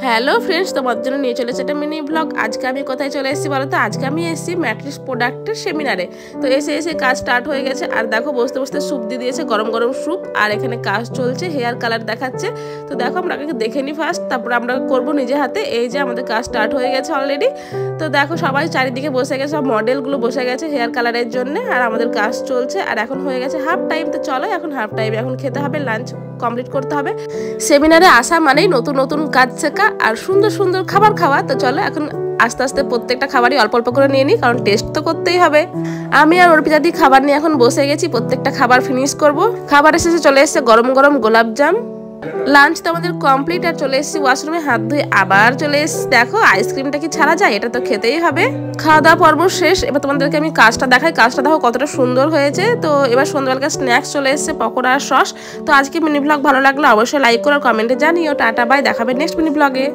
Hello friends, তোমার জন্য নিয়ে চলেছে একটা মিনি ব্লগ। আজকে আমি কোথায় চলে এসেছি বলো তো? আজকে আমি এসেছি ম্যাট্রিক্স প্রোডাক্টের সেমিনারে। তো এসে কাজ স্টার্ট হয়ে গেছে। আর দেখো বসতে বসতে স্যুপ দিয়ে দিয়েছে, গরম গরম স্যুপ। আর এখানে কাজ চলছে, হেয়ার কালার দেখাচ্ছে। তো দেখো আমরা আগে দেখে নিই ফার্স্ট, তারপর আমরা করবো নিজে হাতে। এই যে আমাদের কাজ স্টার্ট হয়ে গেছে অলরেডি। তো দেখো সবাই চারিদিকে বসে গেছে, সব মডেলগুলো বসে গেছে হেয়ার কালারের জন্য। আর আমাদের কাজ চলছে, আর এখন হয়ে গেছে হাফ টাইম। তো চলো এখন হাফ টাইম, এখন খেতে হবে, লাঞ্চ কমপ্লিট করতে হবে। সেমিনারে আসা মানেই নতুন নতুন কাজ শেখা আর সুন্দর সুন্দর খাবার খাওয়া। তো চলো এখন আস্তে আস্তে প্রত্যেকটা খাবারই অল্প অল্প করে নিয়ে নিই, কারণ টেস্ট তো করতেই হবে। আমি আর অর্পিতা দি খাবার নিয়ে এখন বসে গেছি, প্রত্যেকটা খাবার ফিনিশ করব। খাবার শেষে চলে এসেছে গরম গরম গোলাপজাম। লাঞ্চ তো আমাদের কমপ্লিট, আর চলে এসেছি ওয়াশরুমে হাত ধুয়ে। আবার চলে এসেছি, দেখো আইসক্রিমটা কি ছাড়া যায়, এটা তো খেতেই হবে। খাওয়া দাওয়া পর্ব শেষ। এবার তোমাদেরকে আমি কাজটা দেখাই, কাজটা দেখো কতটা সুন্দর হয়েছে। তো এবার সন্ধ্যাবেলাকার স্ন্যাক্স চলে এসেছে, পকোড়া আর সস। তো আজকে মিনি ব্লগ ভালো লাগলো অবশ্যই লাইক করো আর কমেন্টে জানিও। টাটা বাই, দেখাবে নেক্সট মিনি ব্লগে।